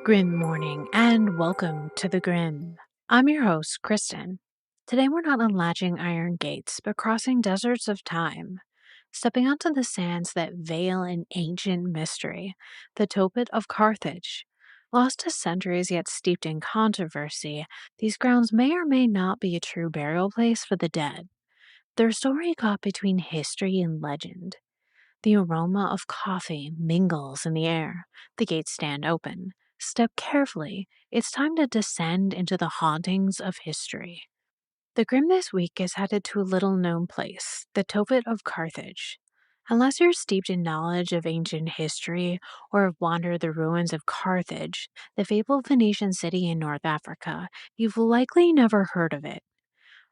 Good morning and welcome to the Grim. I'm your host, Kristin. Today we're not unlatching iron gates, but crossing deserts of time, stepping onto the sands that veil an ancient mystery, the Tophet of Carthage. Lost to centuries yet steeped in controversy, these grounds may or may not be a true burial place for the dead. Their story caught between history and legend. The aroma of coffee mingles in the air. The gates stand open. Step carefully. It's time to descend into the hauntings of history. The Grim this week is headed to a little known place, the Tophet of Carthage. Unless you're steeped in knowledge of ancient history or have wandered the ruins of Carthage, the fabled Phoenician city in North Africa, you've likely never heard of it.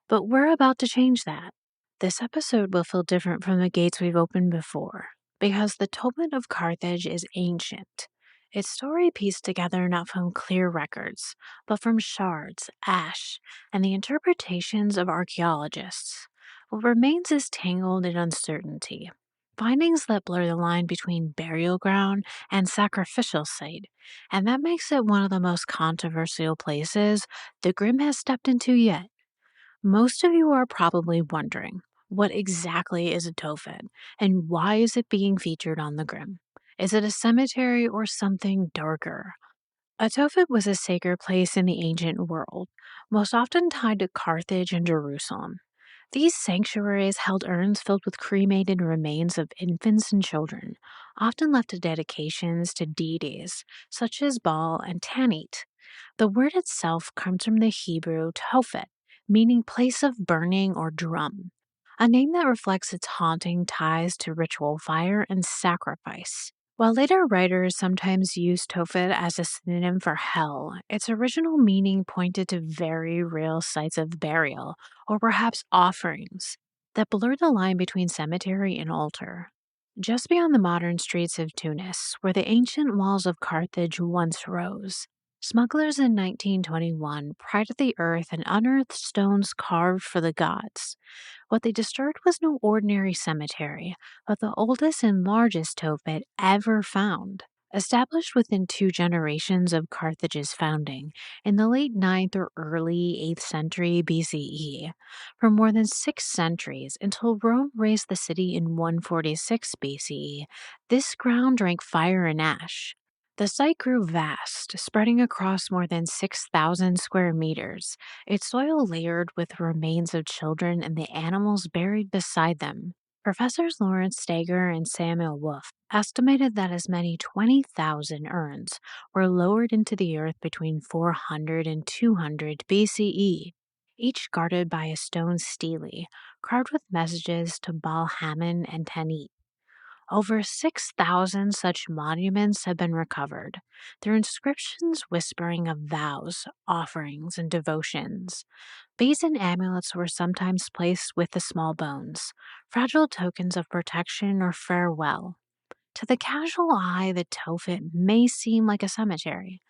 But we're about to change that. This episode will feel different from the gates we've opened before, because the Tophet of Carthage is ancient. Its story pieced together not from clear records, but from shards, ash, and the interpretations of archaeologists. What remains is tangled in uncertainty. Findings that blur the line between burial ground and sacrificial site, and that makes it one of the most controversial places the Grim has stepped into yet. Most of you are probably wondering, what exactly is a Tophet, and why is it being featured on the Grim? Is it a cemetery or something darker? A Tophet was a sacred place in the ancient world, most often tied to Carthage and Jerusalem. These sanctuaries held urns filled with cremated remains of infants and children, often left to dedications to deities such as Baal and Tanit. The word itself comes from the Hebrew Tophet, meaning place of burning or drum, a name that reflects its haunting ties to ritual fire and sacrifice. While later writers sometimes used Tophet as a synonym for hell, its original meaning pointed to very real sites of burial, or perhaps offerings, that blurred the line between cemetery and altar. Just beyond the modern streets of Tunis, where the ancient walls of Carthage once rose, smugglers in 1921 pried at the earth and unearthed stones carved for the gods. What they disturbed was no ordinary cemetery, but the oldest and largest Tophet ever found. Established within 2 generations of Carthage's founding in the late 9th or early 8th century BCE, for more than 6 centuries until Rome razed the city in 146 BCE, this ground drank fire and ash. The site grew vast, spreading across more than 6,000 square meters, its soil layered with remains of children and the animals buried beside them. Professors Lawrence Steger and Samuel Wolf estimated that as many 20,000 urns were lowered into the earth between 400 and 200 BCE, each guarded by a stone stele carved with messages to Baal Hammon and Tanit. Over 6,000 such monuments have been recovered, their inscriptions whispering of vows, offerings, and devotions. Beads and amulets were sometimes placed with the small bones, fragile tokens of protection or farewell. To the casual eye, the Tophet may seem like a cemetery,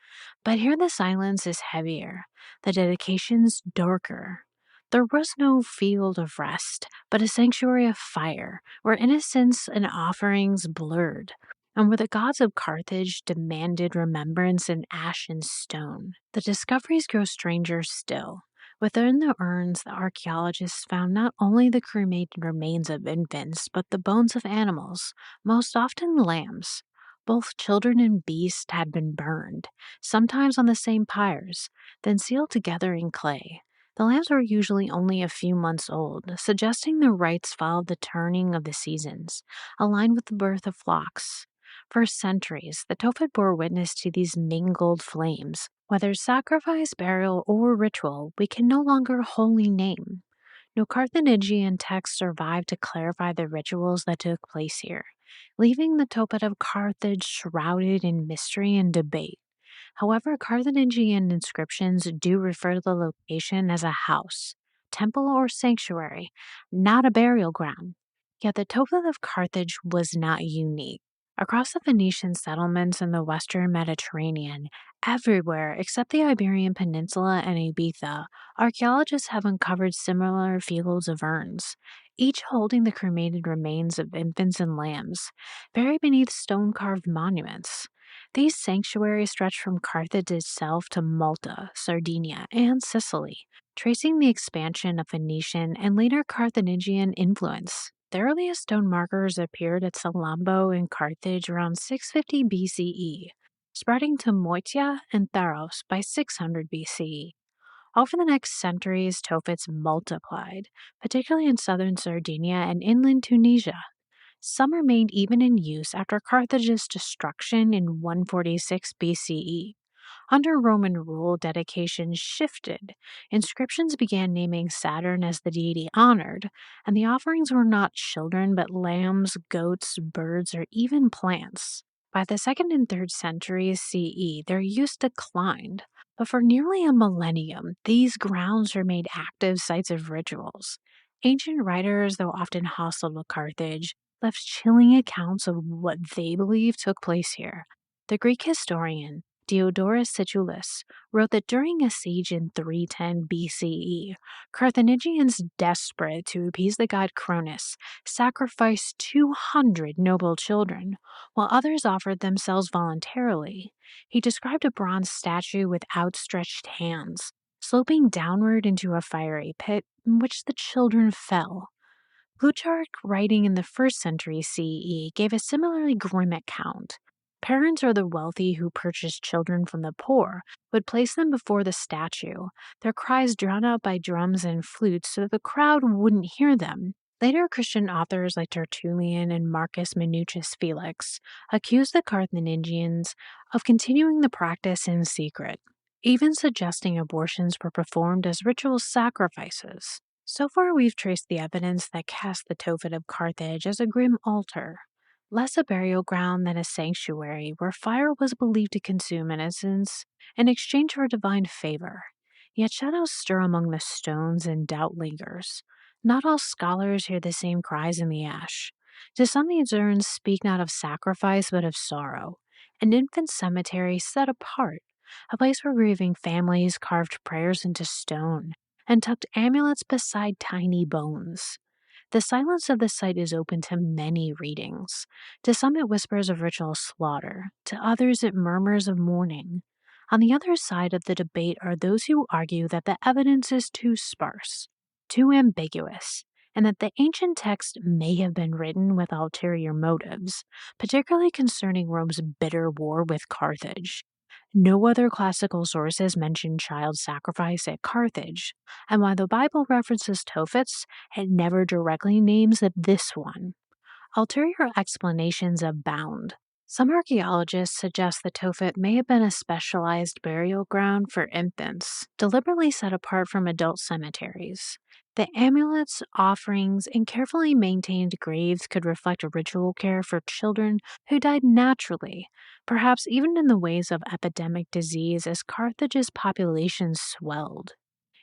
but here the silence is heavier, the dedications darker. There was no field of rest, but a sanctuary of fire, where innocence and offerings blurred, and where the gods of Carthage demanded remembrance in ash and stone. The discoveries grow stranger still. Within the urns, the archaeologists found not only the cremated remains of infants, but the bones of animals, most often lambs. Both children and beasts had been burned, sometimes on the same pyres, then sealed together in clay. The lambs were usually only a few months old, suggesting their rites followed the turning of the seasons, aligned with the birth of flocks. For centuries, the Tophet bore witness to these mingled flames. Whether sacrifice, burial, or ritual, we can no longer wholly name. No Carthaginian text survived to clarify the rituals that took place here, leaving the Tophet of Carthage shrouded in mystery and debate. However, Carthaginian inscriptions do refer to the location as a house, temple, or sanctuary, not a burial ground. Yet the Tophet of Carthage was not unique. Across the Phoenician settlements in the western Mediterranean, everywhere except the Iberian Peninsula and Ibiza, archaeologists have uncovered similar fields of urns, each holding the cremated remains of infants and lambs, buried beneath stone-carved monuments. These sanctuaries stretched from Carthage itself to Malta, Sardinia, and Sicily, tracing the expansion of Phoenician and later Carthaginian influence. The earliest stone markers appeared at Salambo in Carthage around 650 BCE, spreading to Moetia and Tharos by 600 BCE. Over the next centuries, Tophets multiplied, particularly in southern Sardinia and inland Tunisia. Some remained even in use after Carthage's destruction in 146 BCE. Under Roman rule, dedications shifted. Inscriptions began naming Saturn as the deity honored, and the offerings were not children but lambs, goats, birds, or even plants. By the 2nd and 3rd centuries CE, their use declined, but for nearly a millennium, these grounds remained active sites of rituals. Ancient writers, though often hostile to Carthage, left chilling accounts of what they believed took place here. The Greek historian Diodorus Siculus wrote that during a siege in 310 BCE, Carthaginians, desperate to appease the god Cronus, sacrificed 200 noble children, while others offered themselves voluntarily. He described a bronze statue with outstretched hands, sloping downward into a fiery pit in which the children fell. Plutarch, writing in the 1st century CE, gave a similarly grim account. Parents or the wealthy who purchased children from the poor would place them before the statue, their cries drowned out by drums and flutes so that the crowd wouldn't hear them. Later Christian authors like Tertullian and Marcus Minucius Felix accused the Carthaginians of continuing the practice in secret, even suggesting abortions were performed as ritual sacrifices. So far, we've traced the evidence that cast the Tophet of Carthage as a grim altar, less a burial ground than a sanctuary where fire was believed to consume innocents in exchange for divine favor. Yet shadows stir among the stones and doubt lingers. Not all scholars hear the same cries in the ash. To some, these urns speak not of sacrifice but of sorrow. An infant cemetery set apart, a place where grieving families carved prayers into stone and tucked amulets beside tiny bones. The silence of the site is open to many readings. To some, it whispers of ritual slaughter. To others, it murmurs of mourning. On the other side of the debate are those who argue that the evidence is too sparse, too ambiguous, and that the ancient text may have been written with ulterior motives, particularly concerning Rome's bitter war with Carthage. No other classical sources mention child sacrifice at Carthage, and while the Bible references Tophets, it never directly names this one. Ulterior explanations abound. Some archaeologists suggest the Tophet may have been a specialized burial ground for infants, deliberately set apart from adult cemeteries. The amulets, offerings, and carefully maintained graves could reflect ritual care for children who died naturally, perhaps even in the waves of epidemic disease as Carthage's population swelled.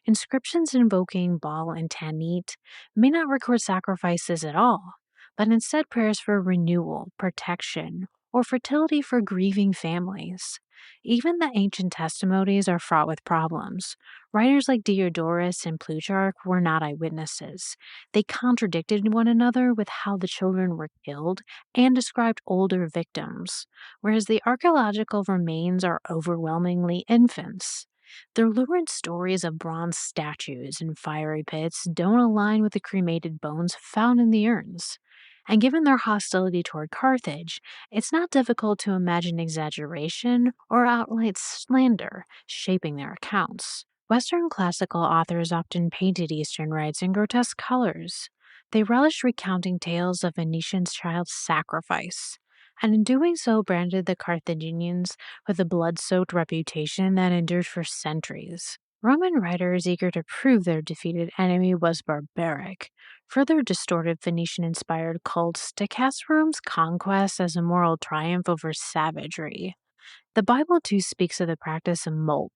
Inscriptions invoking Baal and Tanit may not record sacrifices at all, but instead prayers for renewal, protection, or fertility for grieving families. Even the ancient testimonies are fraught with problems. Writers like Diodorus and Plutarch were not eyewitnesses. They contradicted one another with how the children were killed and described older victims, whereas the archaeological remains are overwhelmingly infants. The lurid stories of bronze statues and fiery pits don't align with the cremated bones found in the urns. And given their hostility toward Carthage, it's not difficult to imagine exaggeration or outright slander shaping their accounts. Western classical authors often painted Eastern rites in grotesque colors. They relished recounting tales of Venetians' child sacrifice, and in doing so branded the Carthaginians with a blood-soaked reputation that endured for centuries. Roman writers, eager to prove their defeated enemy was barbaric, further distorted Phoenician-inspired cults to cast Rome's conquest as a moral triumph over savagery. The Bible too speaks of the practice of molt,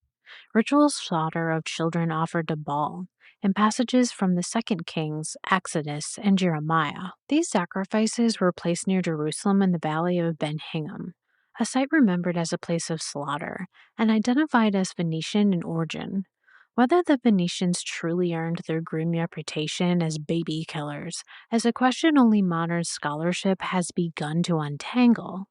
ritual slaughter of children offered to Baal, in passages from the Second Kings, Exodus, and Jeremiah. These sacrifices were placed near Jerusalem in the valley of Ben Hinnom, a site remembered as a place of slaughter and identified as Phoenician in origin. Whether the Phoenicians truly earned their grim reputation as baby killers is a question only modern scholarship has begun to untangle.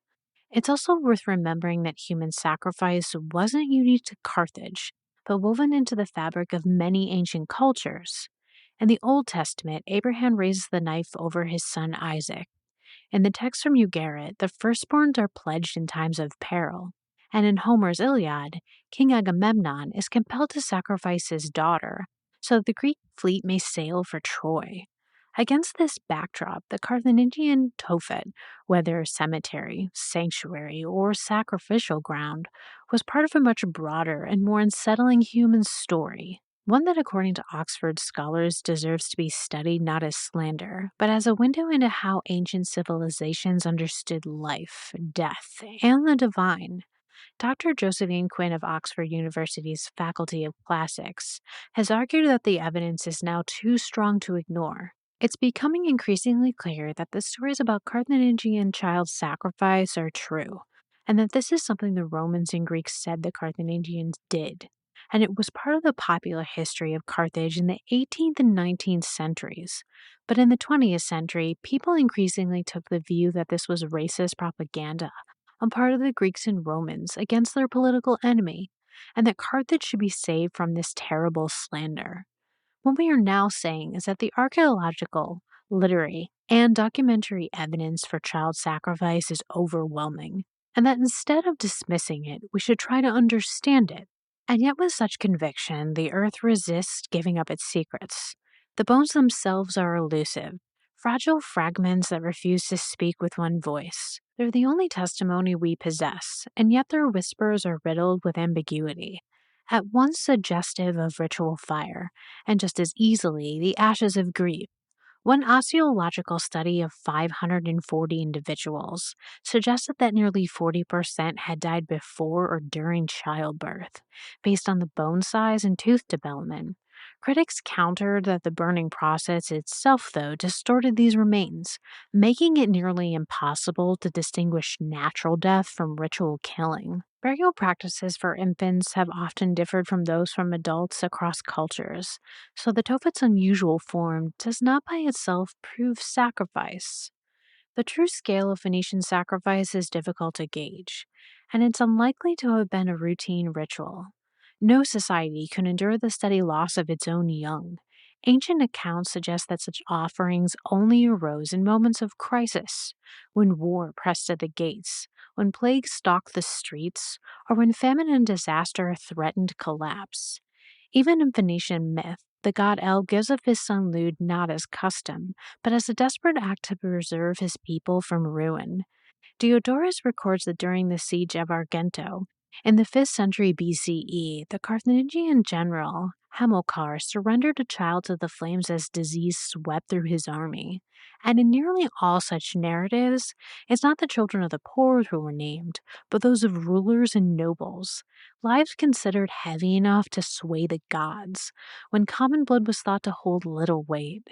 It's also worth remembering that human sacrifice wasn't unique to Carthage, but woven into the fabric of many ancient cultures. In the Old Testament, Abraham raises the knife over his son Isaac. In the text from Ugarit, the firstborns are pledged in times of peril. And in Homer's Iliad, King Agamemnon is compelled to sacrifice his daughter so that the Greek fleet may sail for Troy. Against this backdrop, the Carthaginian Tophet, whether cemetery, sanctuary, or sacrificial ground, was part of a much broader and more unsettling human story. One that, according to Oxford scholars, deserves to be studied not as slander, but as a window into how ancient civilizations understood life, death, and the divine. Dr. Josephine Quinn of Oxford University's Faculty of Classics has argued that the evidence is now too strong to ignore. It's becoming increasingly clear that the stories about Carthaginian child sacrifice are true, and that this is something the Romans and Greeks said the Carthaginians did, and it was part of the popular history of Carthage in the 18th and 19th centuries. But in the 20th century, people increasingly took the view that this was racist propaganda on part of the Greeks and Romans against their political enemy, and that Carthage should be saved from this terrible slander. What we are now saying is that the archaeological, literary, and documentary evidence for child sacrifice is overwhelming, and that instead of dismissing it, we should try to understand it. And yet, with such conviction, the earth resists giving up its secrets. The bones themselves are elusive, fragile fragments that refuse to speak with one voice. They're the only testimony we possess, and yet their whispers are riddled with ambiguity, at once suggestive of ritual fire, and just as easily the ashes of grief. One osteological study of 540 individuals suggested that nearly 40% had died before or during childbirth, based on the bone size and tooth development. Critics countered that the burning process itself, though, distorted these remains, making it nearly impossible to distinguish natural death from ritual killing. Burial practices for infants have often differed from those from adults across cultures, so the Tophet's unusual form does not by itself prove sacrifice. The true scale of Phoenician sacrifice is difficult to gauge, and it's unlikely to have been a routine ritual. No society could endure the steady loss of its own young. Ancient accounts suggest that such offerings only arose in moments of crisis, when war pressed at the gates, when plague stalked the streets, or when famine and disaster threatened collapse. Even in Phoenician myth, the god El gives up his son Lud not as custom, but as a desperate act to preserve his people from ruin. Diodorus records that during the siege of Argento, in the 5th century BCE, the Carthaginian general Hamilcar surrendered a child to the flames as disease swept through his army. And in nearly all such narratives, it's not the children of the poor who were named, but those of rulers and nobles, lives considered heavy enough to sway the gods, when common blood was thought to hold little weight.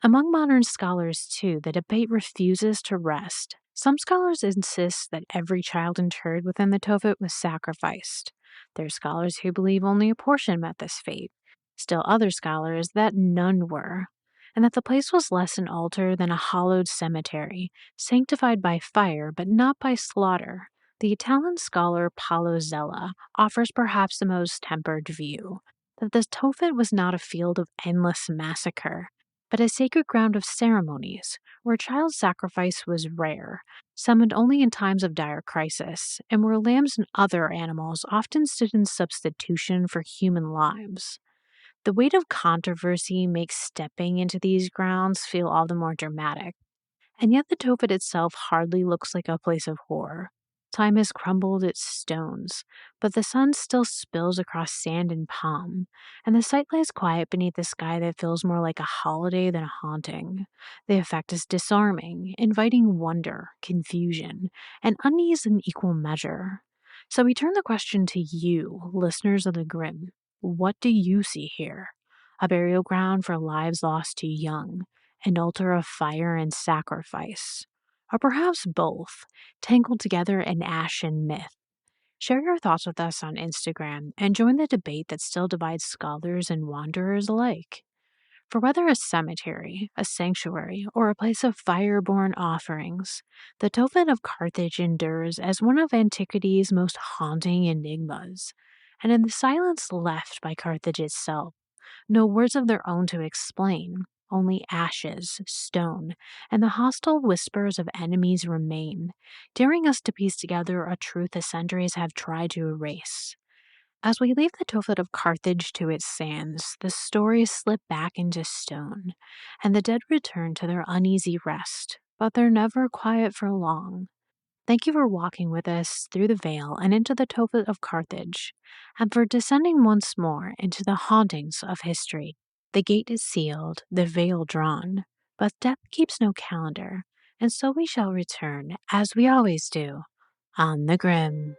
Among modern scholars, too, the debate refuses to rest. Some scholars insist that every child interred within the Tophet was sacrificed. There are scholars who believe only a portion met this fate. Still other scholars that none were, and that the place was less an altar than a hallowed cemetery, sanctified by fire but not by slaughter. The Italian scholar Paolo Zella offers perhaps the most tempered view, that the Tophet was not a field of endless massacre, but a sacred ground of ceremonies, where child sacrifice was rare, summoned only in times of dire crisis, and where lambs and other animals often stood in substitution for human lives. The weight of controversy makes stepping into these grounds feel all the more dramatic, and yet the Tophet itself hardly looks like a place of horror. Time has crumbled its stones, but the sun still spills across sand and palm, and the site lies quiet beneath a sky that feels more like a holiday than a haunting. The effect is disarming, inviting wonder, confusion, and unease in equal measure. So we turn the question to you, listeners of the Grim. What do you see here? A burial ground for lives lost too young, an altar of fire and sacrifice, or perhaps both, tangled together in ash and myth. Share your thoughts with us on Instagram and join the debate that still divides scholars and wanderers alike. For whether a cemetery, a sanctuary, or a place of fire-born offerings, the Tophet of Carthage endures as one of antiquity's most haunting enigmas. And in the silence left by Carthage itself, no words of their own to explain, only ashes, stone, and the hostile whispers of enemies remain, daring us to piece together a truth the centuries have tried to erase. As we leave the Tophet of Carthage to its sands, the stories slip back into stone, and the dead return to their uneasy rest, but they're never quiet for long. Thank you for walking with us through the veil and into the Tophet of Carthage, and for descending once more into the hauntings of history. The gate is sealed, the veil drawn, but death keeps no calendar, and so we shall return, as we always do, on the Grim.